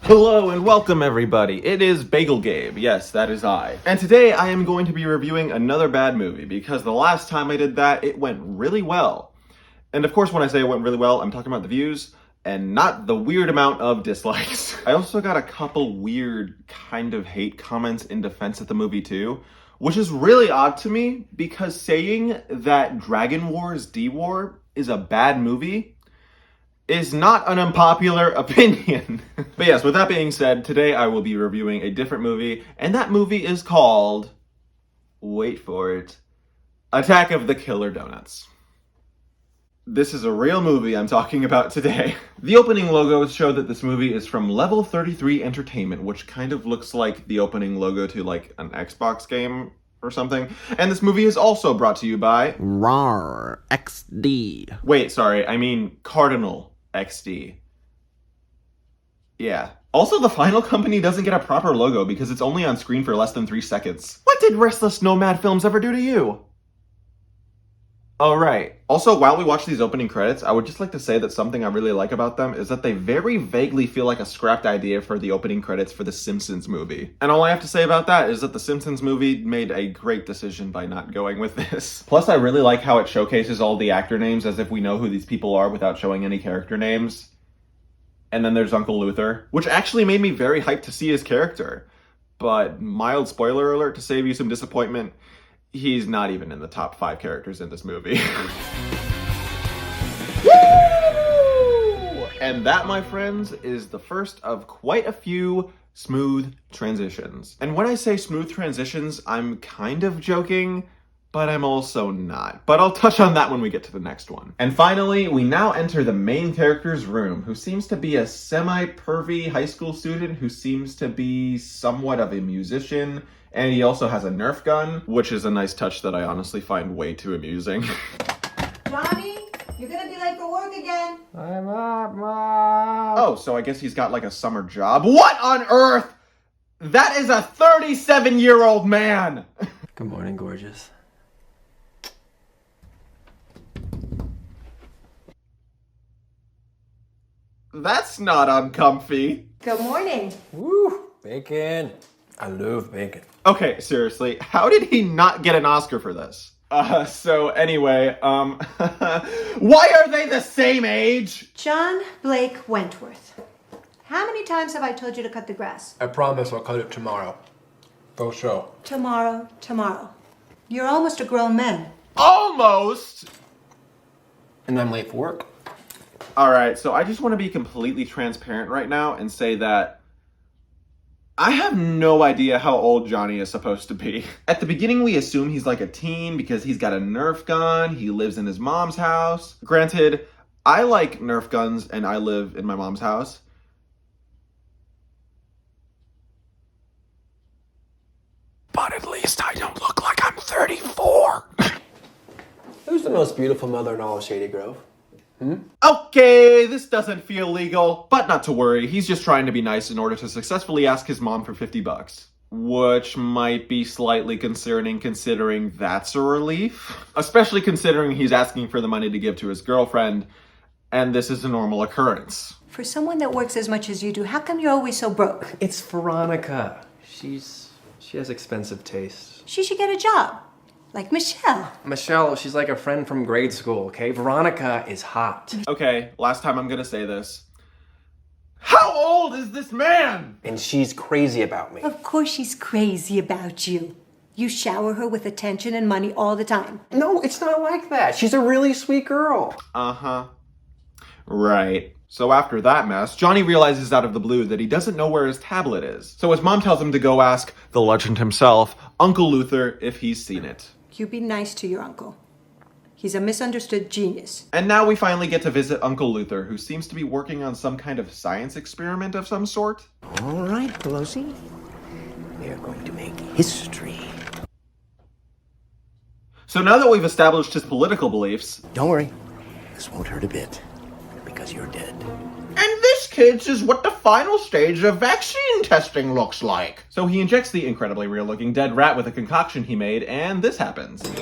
Hello and welcome everybody. It is Bagel Gabe. Yes, that is I. And today I am going to be reviewing another bad movie because the last time I did that, it went really well. And of course, when I say it went really well, I'm talking about the views and not the weird amount of dislikes. I also got a couple weird kind of hate comments in defense of the movie too, which is really odd to me because saying that Dragon Wars D-War is a bad movie is not an unpopular opinion. But yes, with that being said, today I will be reviewing a different movie, and that movie is called, wait for it, Attack of the Killer Donuts. This is a real movie I'm talking about today. The opening logos show that this movie is from Level 33 Entertainment, which kind of looks like the opening logo to like an Xbox game or something. And this movie is also brought to you by RAR XD. Wait, sorry, I mean Cardinal XD. Yeah. Also, the final company doesn't get a proper logo because it's only on screen for less than 3 seconds. What did Restless Nomad Films ever do to you? Oh, right. Also, while we watch these opening credits, I would just like to say that something I really like about them is that they very vaguely feel like a scrapped idea for the opening credits for the Simpsons movie. And all I have to say about that is that the Simpsons movie made a great decision by not going with this. Plus, I really like how it showcases all the actor names as if we know who these people are without showing any character names. And then there's Uncle Luther, which actually made me very hyped to see his character. But mild spoiler alert to save you some disappointment, he's not even in the top 5 characters in this movie. Woo! And that, my friends, is the first of quite a few smooth transitions. And when I say smooth transitions, I'm kind of joking, but I'm also not. But I'll touch on that when we get to the next one. And finally, we now enter the main character's room, who seems to be a semi-pervy high school student who seems to be somewhat of a musician. And he also has a Nerf gun, which is a nice touch that I honestly find way too amusing. Johnny, you're gonna be late for work again. I'm up, Mom. Oh, so I guess he's got like a summer job. What on earth? That is a 37-year-old man. Good morning, gorgeous. That's not uncomfy. Good morning. Woo, bacon. I love bacon. Okay, seriously, how did he not get an Oscar for this? So anyway, why are they the same age? John Blake Wentworth. How many times have I told you to cut the grass? I promise I'll cut it tomorrow. For sure. Tomorrow. You're almost a grown man. Almost! And I'm late for work. Alright, so I just want to be completely transparent right now and say that I have no idea how old Johnny is supposed to be. At the beginning, we assume he's like a teen because he's got a Nerf gun, he lives in his mom's house. Granted, I like Nerf guns and I live in my mom's house. But at least I don't look like I'm 34. Who's the most beautiful mother in all of Shady Grove? Okay, this doesn't feel legal, but not to worry. He's just trying to be nice in order to successfully ask his mom for $50. Which might be slightly concerning considering that's a relief. Especially considering he's asking for the money to give to his girlfriend, and this is a normal occurrence. For someone that works as much as you do, how come you're always so broke? It's Veronica. She has expensive taste. She should get a job. Like Michelle. Michelle, she's like a friend from grade school, okay? Veronica is hot. Okay, last time I'm gonna say this. How old is this man? And she's crazy about me. Of course she's crazy about you. You shower her with attention and money all the time. No, it's not like that. She's a really sweet girl. Uh-huh. Right. So after that mess, Johnny realizes out of the blue that he doesn't know where his tablet is. So his mom tells him to go ask the legend himself, Uncle Luther, if he's seen it. You be nice to your uncle. He's a misunderstood genius. And now we finally get to visit Uncle Luther, who seems to be working on some kind of science experiment of some sort. All right, Pelosi. We are going to make history. So now that we've established his political beliefs... Don't worry. This won't hurt a bit. Because you're dead. And this, kids, is what the final stage of vaccine testing looks like. So he injects the incredibly real-looking dead rat with a concoction he made, and this happens. No.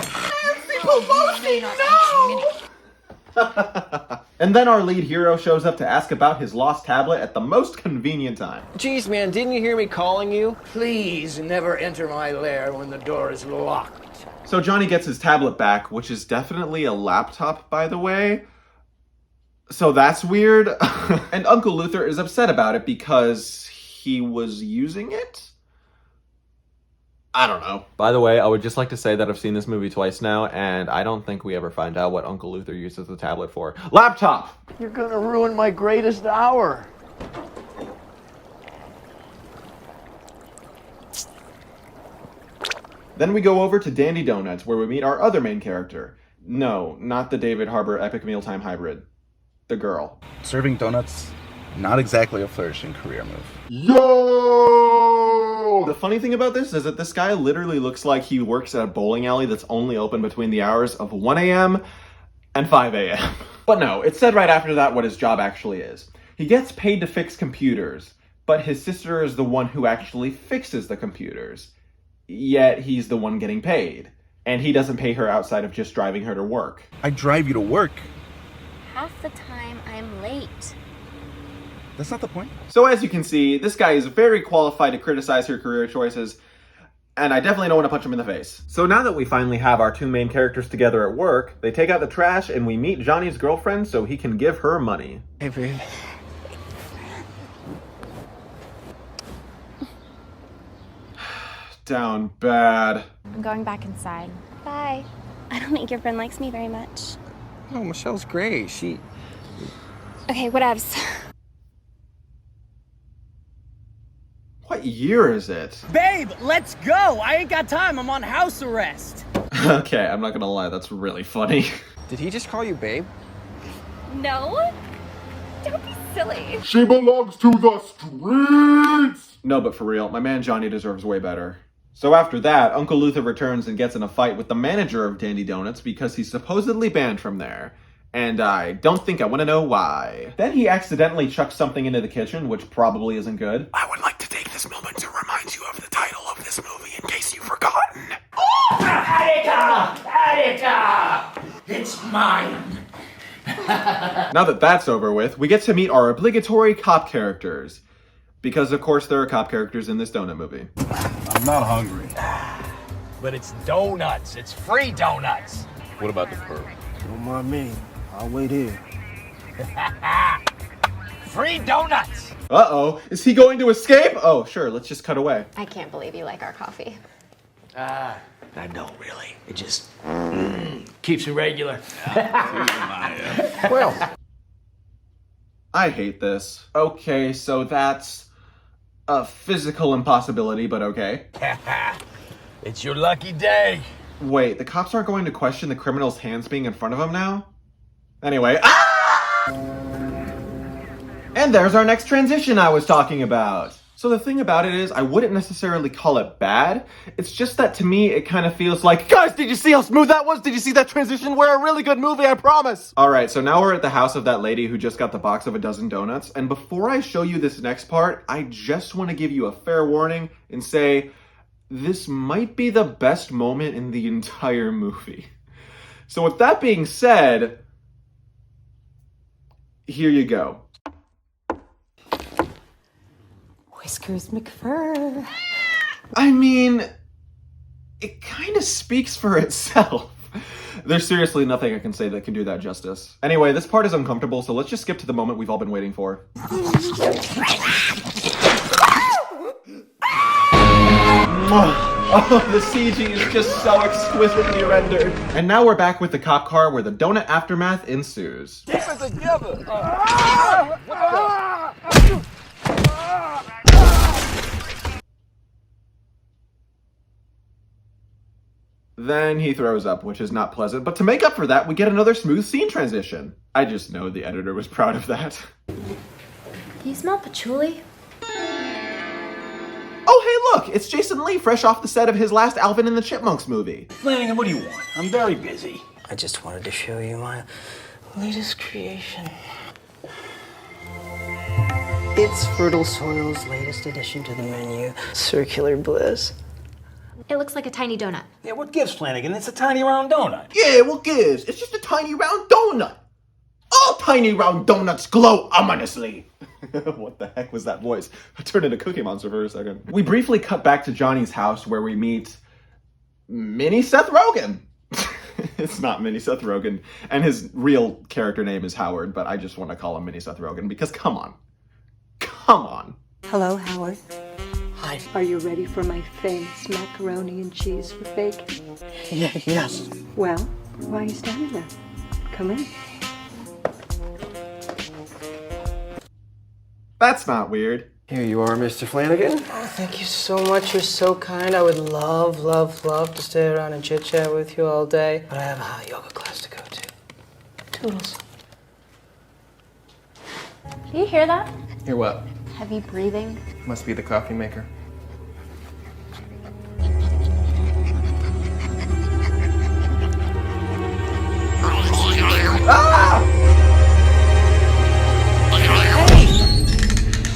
Nancy Pelosi, no! And then our lead hero shows up to ask about his lost tablet at the most convenient time. Jeez, man, didn't you hear me calling you? Please never enter my lair when the door is locked. So Johnny gets his tablet back, which is definitely a laptop, by the way. So that's weird. And Uncle Luther is upset about it because he was using it? I don't know. By the way, I would just like to say that I've seen this movie twice now, and I don't think we ever find out what Uncle Luther uses the tablet for. Laptop! You're gonna ruin my greatest hour. Then we go over to Dandy Donuts, where we meet our other main character. No, not the David Harbour epic mealtime hybrid. The girl. Serving donuts, not exactly a flourishing career move. Yo! The funny thing about this is that this guy literally looks like he works at a bowling alley that's only open between the hours of 1 a.m. and 5 a.m. But no, it's said right after that what his job actually is. He gets paid to fix computers, but his sister is the one who actually fixes the computers. Yet he's the one getting paid. And he doesn't pay her outside of just driving her to work. I drive you to work. Half the time I'm late. That's not the point. So as you can see, this guy is very qualified to criticize her career choices, and I definitely don't want to punch him in the face. So now that we finally have our two main characters together at work, they take out the trash and we meet Johnny's girlfriend so he can give her money. Hey, babe. Down bad. I'm going back inside. Bye. I don't think your friend likes me very much. Oh, Michelle's great. Okay, whatevs. What year is it? Babe, let's go! I ain't got time, I'm on house arrest! Okay, I'm not gonna lie, that's really funny. Did he just call you babe? No? Don't be silly. She belongs to the streets! No, but for real, my man Johnny deserves way better. So after that, Uncle Luther returns and gets in a fight with the manager of Dandy Donuts because he's supposedly banned from there. And I don't think I want to know why. Then he accidentally chucks something into the kitchen, which probably isn't good. I would like to take this moment to remind you of the title of this movie in case you've forgotten. Attica! It's mine. Now that that's over with, we get to meet our obligatory cop characters. Because of course there are cop characters in this donut movie. I'm not hungry. But it's donuts, it's free donuts! What about the perp? Don't mind me. I'll wait here. Free donuts! Uh-oh, is he going to escape? Oh, sure, let's just cut away. I can't believe you like our coffee. I don't really. It just keeps it regular. Well, I hate this. Okay, so that's a physical impossibility, but okay. It's your lucky day. Wait, the cops aren't going to question the criminal's hands being in front of him now? Anyway, ah! And there's our next transition I was talking about. So the thing about it is, I wouldn't necessarily call it bad. It's just that to me, it kind of feels like, guys, did you see how smooth that was? Did you see that transition? We're a really good movie, I promise. All right, so now we're at the house of that lady who just got the box of a dozen donuts. And before I show you this next part, I just want to give you a fair warning and say, this might be the best moment in the entire movie. So with that being said, here you go. Whiskers McFur. I mean, it kind of speaks for itself. There's seriously nothing I can say that can do that justice. Anyway, this part is uncomfortable, so let's just skip to the moment we've all been waiting for. Oh, the CG is just so exquisitely rendered. And now we're back with the cop car where the donut aftermath ensues. Keep it together! Then he throws up, which is not pleasant, but to make up for that, we get another smooth scene transition. I just know the editor was proud of that. Do you smell patchouli? Oh, hey, look! It's Jason Lee, fresh off the set of his last Alvin and the Chipmunks movie. Flanagan, what do you want? I'm very busy. I just wanted to show you my latest creation. It's Fertile Soil's latest addition to the menu, Circular Bliss. It looks like a tiny donut. Yeah, what gives, Flanagan? It's a tiny round donut. Yeah, what gives? It's just a tiny round donut. All tiny round donuts glow ominously. What the heck was that voice? I turned into Cookie Monster for a second. We briefly cut back to Johnny's house where we meet Mini Seth Rogen. It's not Mini Seth Rogen, and his real character name is Howard, but I just want to call him Mini Seth Rogen because come on. Come on. Hello, Howard. Hi. Are you ready for my famous macaroni and cheese with bacon? Yes. Well, why are you standing there? Come in. That's not weird. Here you are, Mr. Flanagan. Oh, thank you so much. You're so kind. I would love to stay around and chit-chat with you all day. But I have a hot yoga class to go to. Toodles. Do you hear that? Hear what? Heavy breathing. Must be the coffee maker.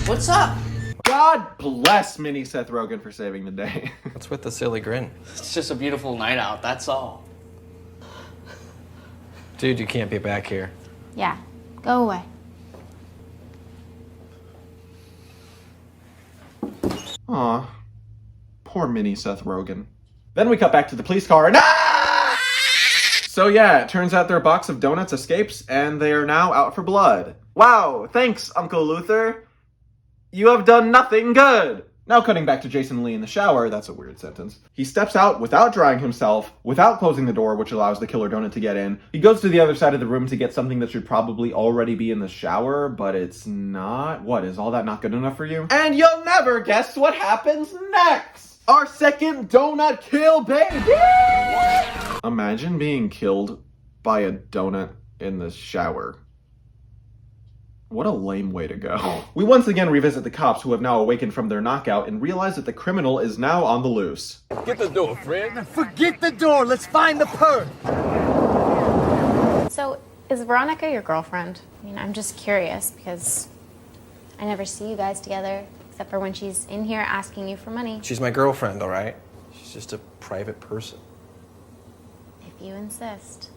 What's up? God bless Mini Seth Rogen for saving the day. What's with the silly grin? It's just a beautiful night out, that's all. Dude, you can't be back here. Yeah, go away. Aw, poor Mini Seth Rogen. Then we cut back to the police car and So yeah, it turns out their box of donuts escapes and they are now out for blood. Wow, thanks, Uncle Luther. You have done nothing good. Now cutting back to Jason Lee in the shower, that's a weird sentence. He steps out without drying himself, without closing the door, which allows the killer donut to get in. He goes to the other side of the room to get something that should probably already be in the shower, but it's not. What, is all that not good enough for you? And you'll never guess what happens next! Our second donut kill, baby! Imagine being killed by a donut in the shower. What a lame way to go. We once again revisit the cops who have now awakened from their knockout and realize that the criminal is now on the loose. Get the door, friend. Forget the door. Let's find the perp. So, is Veronica your girlfriend? I mean, I'm just curious because I never see you guys together except for when she's in here asking you for money. She's my girlfriend, all right? She's just a private person. If you insist.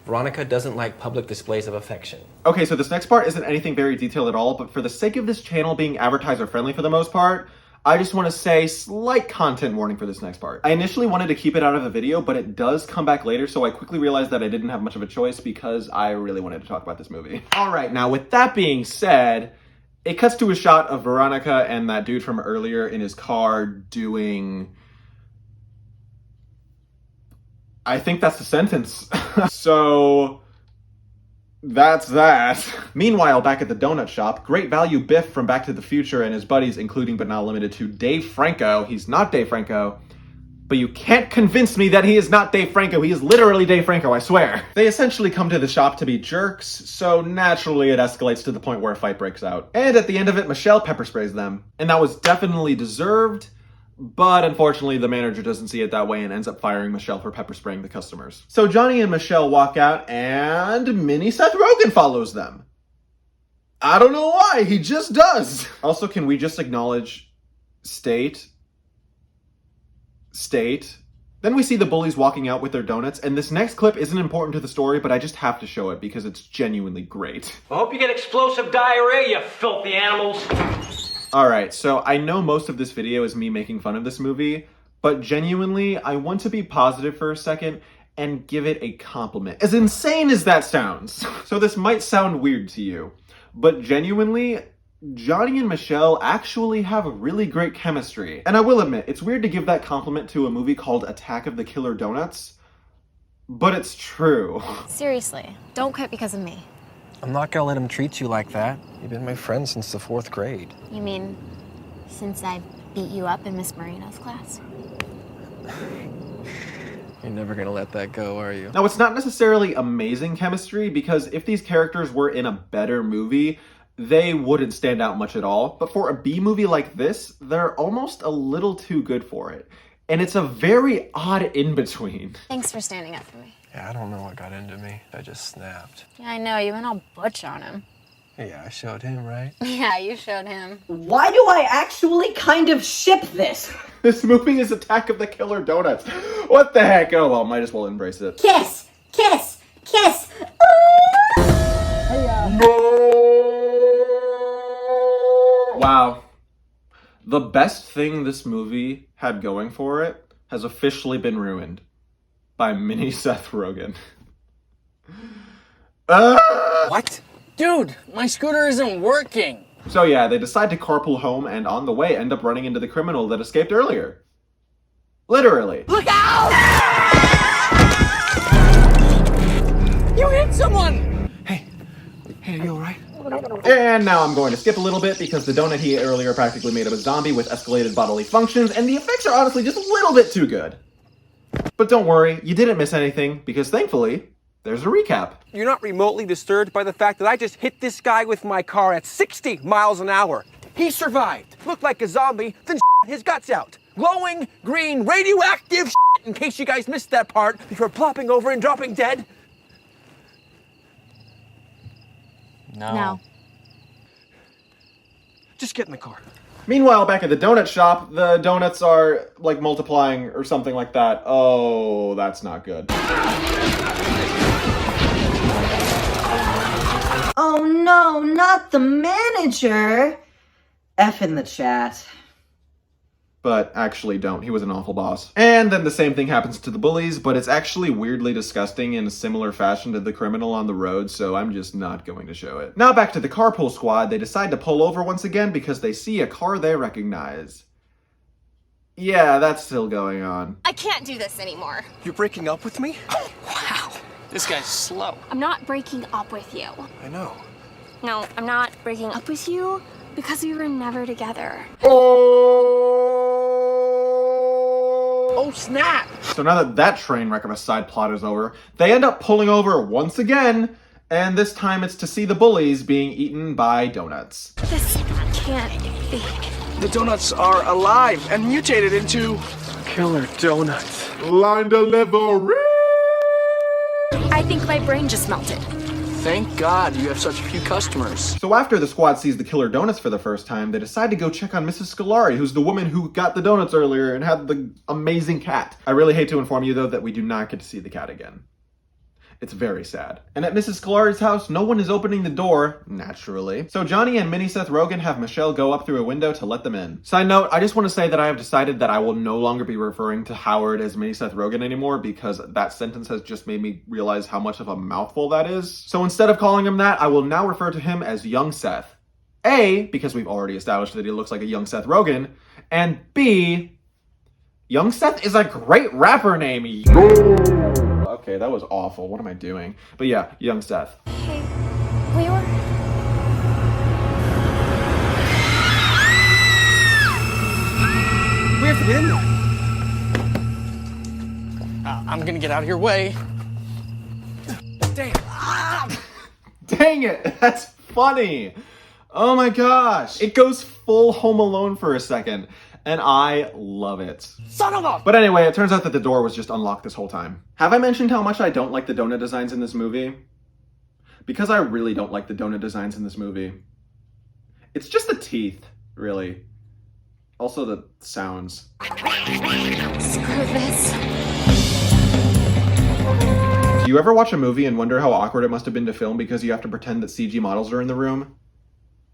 Veronica doesn't like public displays of affection. Okay, so this next part isn't anything very detailed at all, but for the sake of this channel being advertiser friendly for the most part, I just want to say slight content warning for this next part. I initially wanted to keep it out of the video, but it does come back later, so I quickly realized that I didn't have much of a choice because I really wanted to talk about this movie. Alright, now with that being said, it cuts to a shot of Veronica and that dude from earlier in his car doing... I think that's the sentence. So... that's that. Meanwhile, back at the donut shop, Great Value Biff from Back to the Future and his buddies, including but not limited to Dave Franco. He's not Dave Franco, but you can't convince me that he is not Dave Franco. He is literally Dave Franco, I swear. They essentially come to the shop to be jerks, so naturally it escalates to the point where a fight breaks out. And at the end of it, Michelle pepper sprays them. And that was definitely deserved, but unfortunately the manager doesn't see it that way and ends up firing Michelle for pepper spraying the customers. So Johnny and Michelle walk out and Mini Seth Rogen follows them. I don't know why, he just does. Also, can we just acknowledge State? Then we see the bullies walking out with their donuts, and this next clip isn't important to the story, but I just have to show it because it's genuinely great. I hope you get explosive diarrhea, you filthy animals. Alright, so I know most of this video is me making fun of this movie, but genuinely, I want to be positive for a second and give it a compliment. As insane as that sounds. So this might sound weird to you, but genuinely, Johnny and Michelle actually have a really great chemistry. And I will admit, it's weird to give that compliment to a movie called Attack of the Killer Donuts, but it's true. Seriously, don't quit because of me. I'm not gonna let him treat you like that. You've been my friend since the 4th grade. You mean since I beat you up in Miss Marino's class? You're never gonna let that go, are you? Now, it's not necessarily amazing chemistry, because if these characters were in a better movie, they wouldn't stand out much at all. But for a B movie like this, they're almost a little too good for it. And it's a very odd in-between. Thanks for standing up for me. Yeah, I don't know what got into me. I just snapped. Yeah, I know, you went all butch on him. Yeah, I showed him, right? Yeah, you showed him. Why do I actually kind of ship this? This movie is Attack of the Killer Donuts. What the heck? Oh well, might as well embrace it. Kiss! Kiss! Kiss! Wow. The best thing this movie had going for it has officially been ruined by mini Seth Rogen. What? Dude, my scooter isn't working. So yeah, they decide to carpool home and on the way end up running into the criminal that escaped earlier. Literally. Look out! You hit someone! Hey, are you alright? And now I'm going to skip a little bit because the donut he ate earlier practically made him a zombie with escalated bodily functions, and the effects are honestly just a little bit too good. But don't worry, you didn't miss anything, because thankfully, there's a recap. You're not remotely disturbed by the fact that I just hit this guy with my car at 60 miles an hour. He survived, looked like a zombie, then his guts out. Glowing, green, radioactive in case you guys missed that part before plopping over and dropping dead. No. Just get in the car. Meanwhile, back at the donut shop, the donuts are, like, multiplying or something like that. Oh, that's not good. Oh no, not the manager! F in the chat. But actually don't. He was an awful boss. And then the same thing happens to the bullies, but it's actually weirdly disgusting in a similar fashion to the criminal on the road, so I'm just not going to show it. Now back to the carpool squad, they decide to pull over once again because they see a car they recognize. Yeah, that's still going on. I can't do this anymore. You're breaking up with me? Wow, this guy's slow. I'm not breaking up with you. I know. No, I'm not breaking up with you because we were never together. Oh, snap! So now that that train wreck of a side plot is over, they end up pulling over once again, and this time it's to see the bullies being eaten by donuts. This can't be. The donuts are alive and mutated into killer donuts. Line delivery! I think my brain just melted. Thank God you have such few customers. So after the squad sees the killer donuts for the first time, they decide to go check on Mrs. Scolari, who's the woman who got the donuts earlier and had the amazing cat. I really hate to inform you, though, that we do not get to see the cat again. It's very sad. And at Mrs. Scolari's house, no one is opening the door, naturally. So Johnny and Mini Seth Rogen have Michelle go up through a window to let them in. Side note, I just want to say that I have decided that I will no longer be referring to Howard as Mini Seth Rogen anymore because that sentence has just made me realize how much of a mouthful that is. So instead of calling him that, I will now refer to him as Young Seth. A, because we've already established that he looks like a young Seth Rogen, and B, Young Seth is a great rapper name. Okay, that was awful. What am I doing? But yeah, Young Seth. Hey, we were... We have to get in there. I'm gonna get out of your way. Damn. Dang it, that's funny. Oh my gosh. It goes full Home Alone for a second, and I love it. Son of a... But anyway, it turns out that the door was just unlocked this whole time. Have I mentioned how much I don't like the donut designs in this movie? Because I really don't like the donut designs in this movie. It's just the teeth, really. Also the sounds. Screw this. Do you ever watch a movie and wonder how awkward it must have been to film because you have to pretend that CG models are in the room?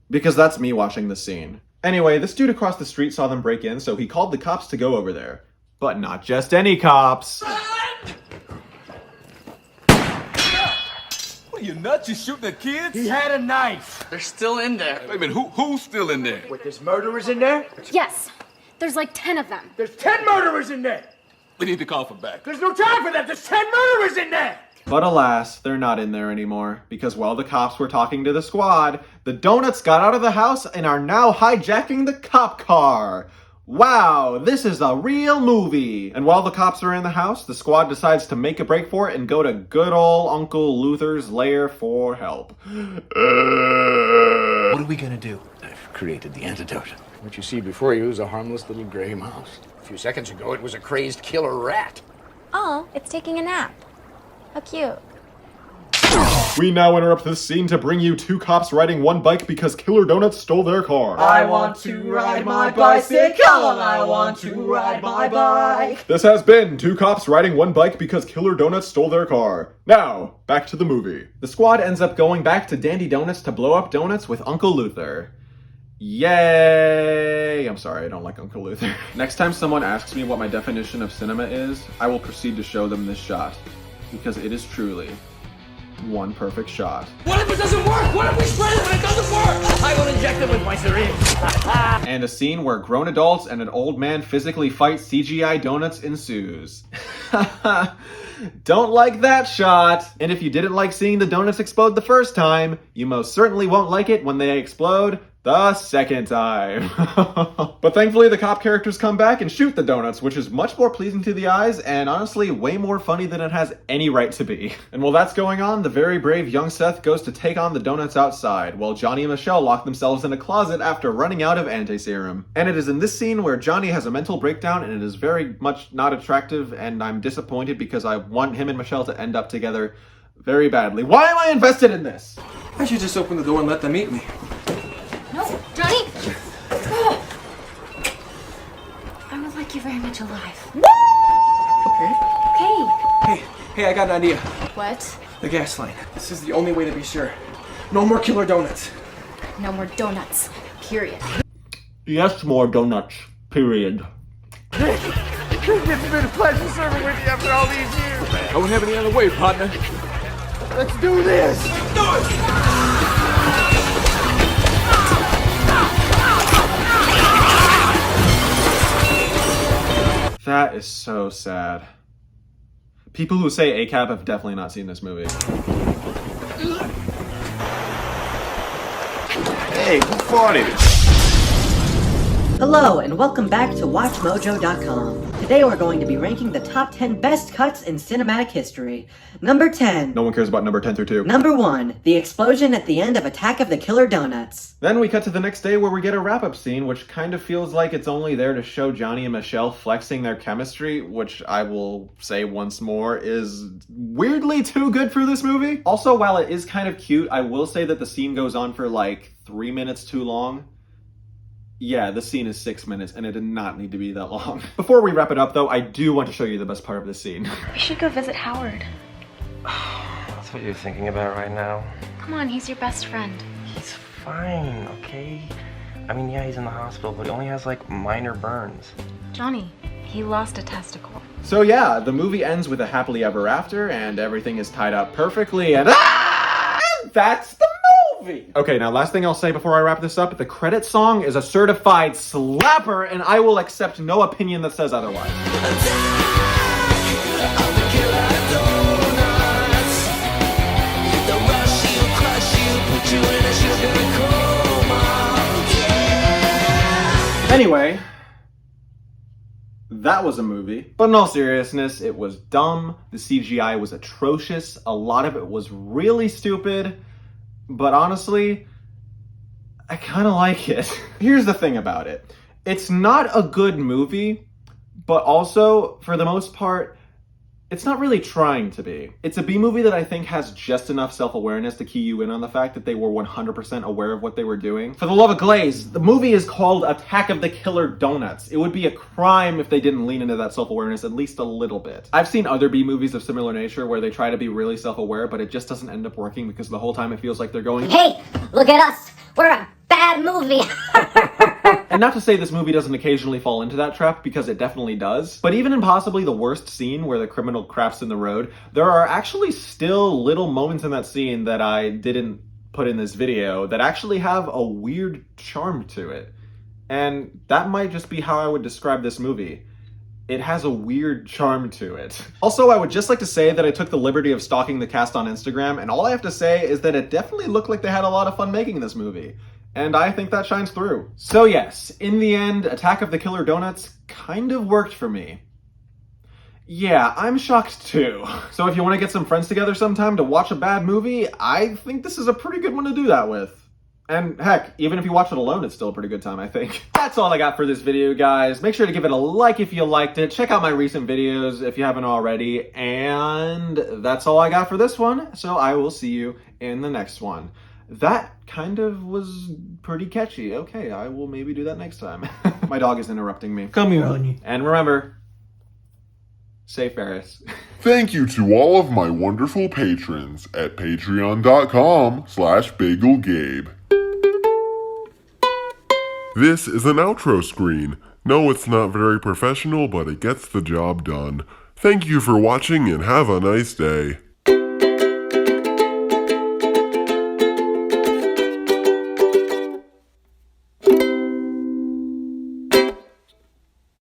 Because that's me watching the scene. Anyway, this dude across the street saw them break in, so he called the cops to go over there. But not just any cops. What are you nuts? You shooting at kids? He had a knife. They're still in there. Wait a minute, who's still in there? Wait, there's murderers in there? Yes, there's like 10 of them. There's 10 murderers in there! We need to call for back. There's no time for that! There's 10 murderers in there! But alas, they're not in there anymore, because while the cops were talking to the squad, the donuts got out of the house and are now hijacking the cop car. Wow, this is a real movie! And while the cops are in the house, the squad decides to make a break for it and go to good old Uncle Luther's lair for help. What are we gonna do? I've created the antidote. What you see before you is a harmless little gray mouse. A few seconds ago, it was a crazed killer rat. Oh, it's taking a nap. How cute. We now interrupt this scene to bring you two cops riding one bike because Killer Donuts stole their car. I want to ride my bicycle, I want to ride my bike. This has been two cops riding one bike because Killer Donuts stole their car. Now, back to the movie. The squad ends up going back to Dandy Donuts to blow up donuts with Uncle Luther. Yay! I'm sorry, I don't like Uncle Luther. Next time someone asks me what my definition of cinema is, I will proceed to show them this shot. Because it is truly one perfect shot. What if it doesn't work? What if we spray it and it doesn't work? I will inject it with my syringe. And a scene where grown adults and an old man physically fight CGI donuts ensues. Don't like that shot. And if you didn't like seeing the donuts explode the first time, you most certainly won't like it when they explode the second time. But thankfully the cop characters come back and shoot the donuts, which is much more pleasing to the eyes and honestly way more funny than it has any right to be. And while that's going on, the very brave young Seth goes to take on the donuts outside, while Johnny and Michelle lock themselves in a closet after running out of anti-serum. And it is in this scene where Johnny has a mental breakdown and it is very much not attractive, and I'm disappointed because I want him and Michelle to end up together very badly. Why am I invested in this? I should just open the door and let them eat me. No, Johnny! I would like you very much alive. Okay. Hey, I got an idea. What? The gas line. This is the only way to be sure. No more killer donuts. No more donuts. Period. Yes, more donuts. Period. It's been a pleasure serving with you after all these years. Don't have any other way, partner. Let's do this. Do it! That is so sad. People who say ACAB have definitely not seen this movie. Hey, who farted? Hello, and welcome back to WatchMojo.com. Today we're going to be ranking the top 10 best cuts in cinematic history. Number 10. No one cares about number 10 through 2. Number 1. The explosion at the end of Attack of the Killer Donuts. Then we cut to the next day where we get a wrap-up scene, which kind of feels like it's only there to show Johnny and Michelle flexing their chemistry, which I will say once more is weirdly too good for this movie. Also, while it is kind of cute, I will say that the scene goes on for like 3 minutes too long. Yeah, the scene is 6 minutes, and it did not need to be that long. Before we wrap it up, though, I do want to show you the best part of this scene. We should go visit Howard. That's what you're thinking about right now? Come on, he's your best friend. He's fine, okay? I mean, yeah, he's in the hospital, but he only has, like, minor burns. Johnny, he lost a testicle. So yeah, the movie ends with a happily ever after, and everything is tied up perfectly, and that's the movie! Okay, now last thing I'll say before I wrap this up, the credit song is a certified slapper, and I will accept no opinion that says otherwise. Anyway, that was a movie. But in all seriousness, it was dumb. The CGI was atrocious. A lot of it was really stupid. But honestly, I kind of like it. Here's the thing about it. It's not a good movie, but also, for the most part, it's not really trying to be. It's a B-movie that I think has just enough self-awareness to key you in on the fact that they were 100% aware of what they were doing. For the love of Glaze, the movie is called Attack of the Killer Donuts. It would be a crime if they didn't lean into that self-awareness at least a little bit. I've seen other B-movies of similar nature where they try to be really self-aware, but it just doesn't end up working because the whole time it feels like they're going, "Hey, look at us! We're a bad movie!" And not to say this movie doesn't occasionally fall into that trap, because it definitely does. But even in possibly the worst scene where the criminal craps in the road, there are actually still little moments in that scene that I didn't put in this video that actually have a weird charm to it. And that might just be how I would describe this movie. It has a weird charm to it. Also, I would just like to say that I took the liberty of stalking the cast on Instagram, and all I have to say is that it definitely looked like they had a lot of fun making this movie. And I think that shines through. So yes, in the end, Attack of the Killer Donuts kind of worked for me. Yeah, I'm shocked too. So if you want to get some friends together sometime to watch a bad movie, I think this is a pretty good one to do that with. And heck, even if you watch it alone, it's still a pretty good time, I think. That's all I got for this video, guys. Make sure to give it a like if you liked it. Check out my recent videos if you haven't already. And that's all I got for this one. So I will see you in the next one. That kind of was pretty catchy. Okay, I will maybe do that next time. My dog is interrupting me. Come here, honey. And remember, say Ferris. Thank you to all of my wonderful patrons at patreon.com/BagelGabe. This is an outro screen. No, it's not very professional, but it gets the job done. Thank you for watching and have a nice day.